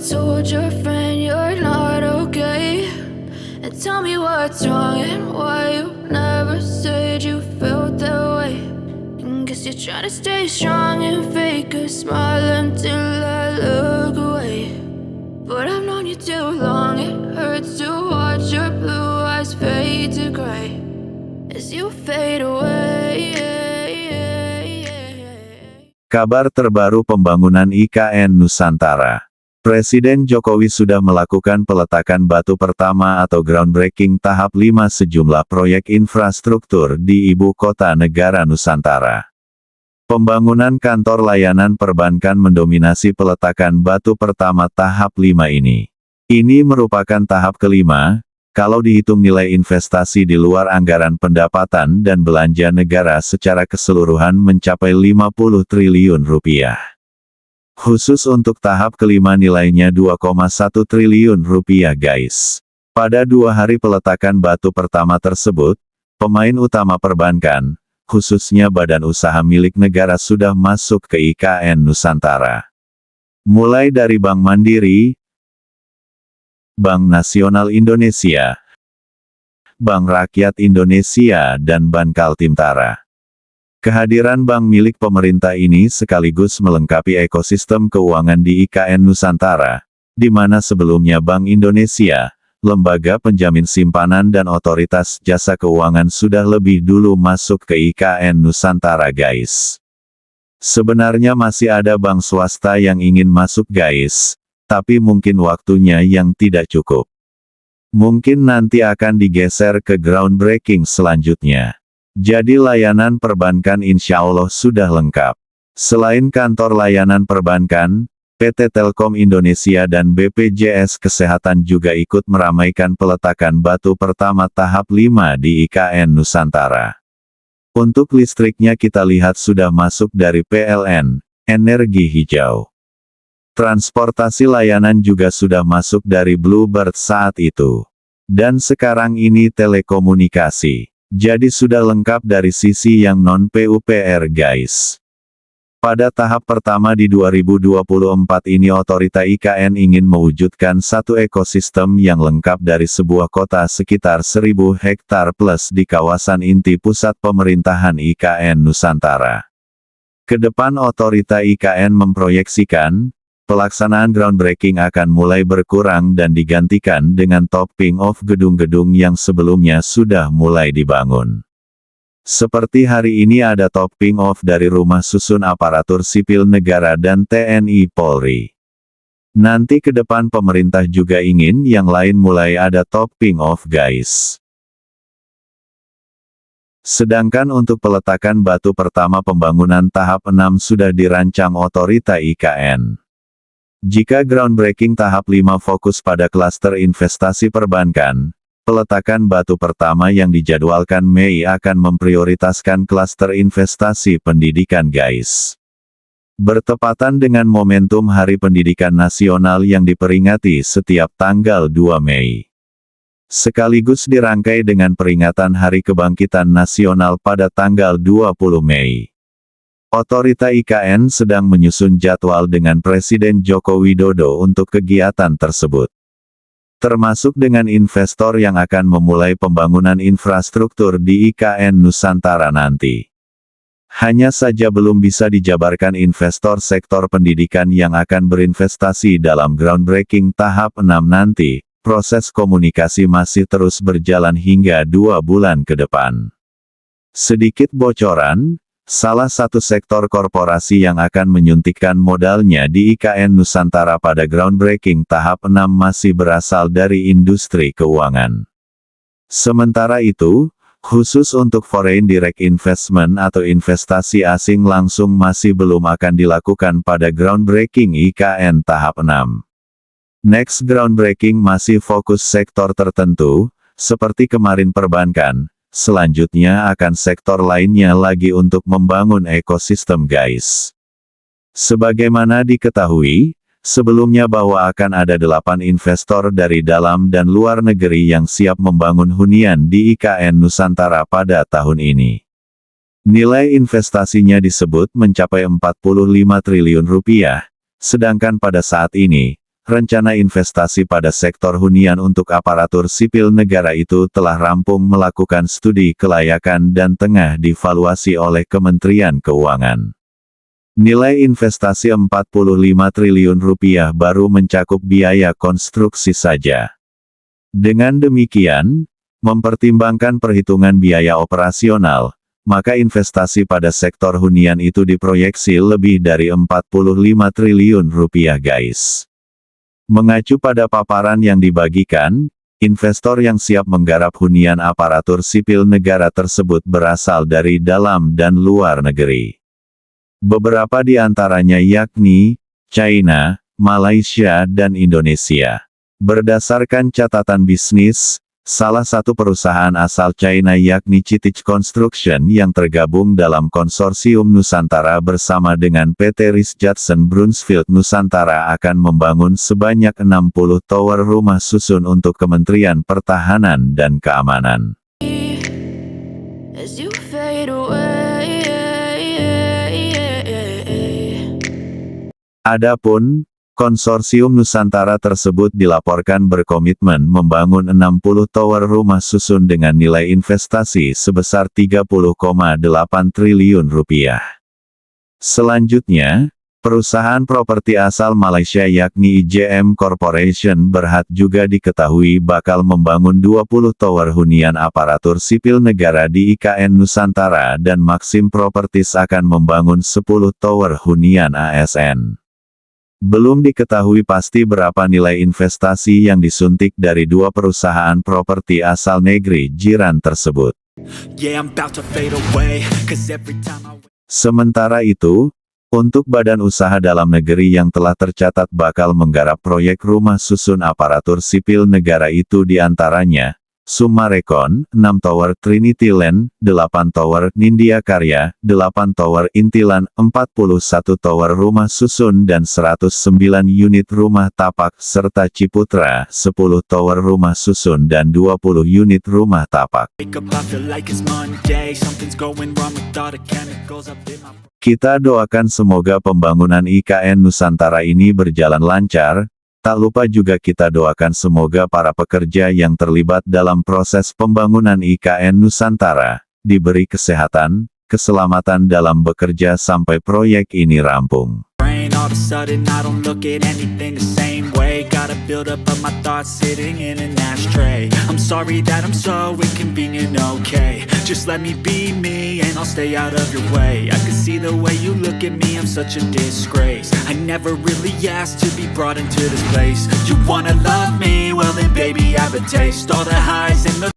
told your friend you're not okay? And tell me what's wrong and why you never said you felt that way. And guess you're trying to stay strong and fake a smile until I look away. But I've known you too long, it hurts to watch your blue eyes fade to gray as you fade away. Kabar terbaru pembangunan IKN Nusantara. Presiden Jokowi sudah melakukan peletakan batu pertama atau groundbreaking tahap 5 sejumlah proyek infrastruktur di ibu kota negara Nusantara. Pembangunan kantor layanan perbankan mendominasi peletakan batu pertama tahap 5 ini. Ini merupakan tahap kelima, kalau dihitung nilai investasi di luar anggaran pendapatan dan belanja negara secara keseluruhan mencapai 50 triliun rupiah. Khusus untuk tahap kelima nilainya 2,1 triliun rupiah guys. Pada 2 hari peletakan batu pertama tersebut, pemain utama perbankan, khususnya badan usaha milik negara sudah masuk ke IKN Nusantara. Mulai dari Bank Mandiri, Bank Nasional Indonesia, Bank Rakyat Indonesia dan Bank Kaltimtara. Kehadiran bank milik pemerintah ini sekaligus melengkapi ekosistem keuangan di IKN Nusantara, di mana sebelumnya Bank Indonesia, Lembaga Penjamin Simpanan dan Otoritas Jasa Keuangan sudah lebih dulu masuk ke IKN Nusantara guys. Sebenarnya masih ada bank swasta yang ingin masuk guys, tapi mungkin waktunya yang tidak cukup. Mungkin nanti akan digeser ke groundbreaking selanjutnya. Jadi layanan perbankan insya Allah sudah lengkap. Selain kantor layanan perbankan, PT Telkom Indonesia dan BPJS Kesehatan juga ikut meramaikan peletakan batu pertama tahap 5 di IKN Nusantara. Untuk listriknya kita lihat sudah masuk dari PLN, energi hijau. Transportasi layanan juga sudah masuk dari Bluebird saat itu. Dan sekarang ini telekomunikasi. Jadi sudah lengkap dari sisi yang non-PUPR guys. Pada tahap pertama di 2024 ini otorita IKN ingin mewujudkan satu ekosistem yang lengkap dari sebuah kota sekitar 1000 hektar plus di kawasan inti pusat pemerintahan IKN Nusantara. Kedepan otorita IKN memproyeksikan, pelaksanaan groundbreaking akan mulai berkurang dan digantikan dengan topping off gedung-gedung yang sebelumnya sudah mulai dibangun. Seperti hari ini ada topping off dari rumah susun aparatur sipil negara dan TNI Polri. Nanti ke depan pemerintah juga ingin yang lain mulai ada topping off guys. Sedangkan untuk peletakan batu pertama pembangunan tahap 6 sudah dirancang otorita IKN. Jika groundbreaking tahap 5 fokus pada klaster investasi perbankan, peletakan batu pertama yang dijadwalkan Mei akan memprioritaskan klaster investasi pendidikan guys. Bertepatan dengan momentum Hari Pendidikan Nasional yang diperingati setiap tanggal 2 Mei. Sekaligus dirangkai dengan peringatan Hari Kebangkitan Nasional pada tanggal 20 Mei. Otorita IKN sedang menyusun jadwal dengan Presiden Joko Widodo untuk kegiatan tersebut. Termasuk dengan investor yang akan memulai pembangunan infrastruktur di IKN Nusantara nanti. Hanya saja belum bisa dijabarkan investor sektor pendidikan yang akan berinvestasi dalam groundbreaking tahap 6 nanti, proses komunikasi masih terus berjalan hingga 2 bulan ke depan. Sedikit bocoran, salah satu sektor korporasi yang akan menyuntikkan modalnya di IKN Nusantara pada groundbreaking tahap 6 masih berasal dari industri keuangan. Sementara itu, khusus untuk foreign direct investment atau investasi asing langsung masih belum akan dilakukan pada groundbreaking IKN tahap 6. Next groundbreaking masih fokus sektor tertentu, seperti kemarin perbankan. Selanjutnya akan sektor lainnya lagi untuk membangun ekosistem guys. Sebagaimana diketahui, sebelumnya bahwa akan ada 8 investor dari dalam dan luar negeri yang siap membangun hunian di IKN Nusantara pada tahun ini. Nilai investasinya disebut mencapai 45 triliun rupiah, sedangkan pada saat ini, rencana investasi pada sektor hunian untuk aparatur sipil negara itu telah rampung melakukan studi kelayakan dan tengah divaluasi oleh Kementerian Keuangan. Nilai investasi 45 triliun rupiah baru mencakup biaya konstruksi saja. Dengan demikian, mempertimbangkan perhitungan biaya operasional, maka investasi pada sektor hunian itu diproyeksi lebih dari 45 triliun rupiah guys. Mengacu pada paparan yang dibagikan, investor yang siap menggarap hunian aparatur sipil negara tersebut berasal dari dalam dan luar negeri. Beberapa di antaranya yakni China, Malaysia dan Indonesia. Berdasarkan catatan bisnis, salah satu perusahaan asal China yakni Citich Construction yang tergabung dalam konsorsium Nusantara bersama dengan PT Ries Judson Brunsfield Nusantara akan membangun sebanyak 60 tower rumah susun untuk Kementerian Pertahanan dan Keamanan. As you fade away. Adapun, konsorsium Nusantara tersebut dilaporkan berkomitmen membangun 60 tower rumah susun dengan nilai investasi sebesar 30,8 triliun rupiah. Selanjutnya, perusahaan properti asal Malaysia yakni IJM Corporation Berhad juga diketahui bakal membangun 20 tower hunian aparatur sipil negara di IKN Nusantara dan Maxim Properties akan membangun 10 tower hunian ASN. Belum diketahui pasti berapa nilai investasi yang disuntik dari dua perusahaan properti asal negeri jiran tersebut. Sementara itu, untuk badan usaha dalam negeri yang telah tercatat bakal menggarap proyek rumah susun aparatur sipil negara itu diantaranya, Summarecon, 6 tower Trinity Land, 8 tower Nindya Karya, 8 tower Intilan, 41 tower rumah susun dan 109 unit rumah tapak, serta Ciputra, 10 tower rumah susun dan 20 unit rumah tapak. Kita doakan semoga pembangunan IKN Nusantara ini berjalan lancar. Tak lupa juga kita doakan semoga para pekerja yang terlibat dalam proses pembangunan IKN Nusantara, diberi kesehatan, keselamatan dalam bekerja sampai proyek ini rampung. All of a sudden I don't look at anything the same way. Gotta build up of my thoughts sitting in an ashtray. I'm sorry that I'm so inconvenient, okay. Just let me be me and I'll stay out of your way. I can see the way you look at me, I'm such a disgrace. I never really asked to be brought into this place. You wanna love me? Well then baby I have a taste. All the highs and the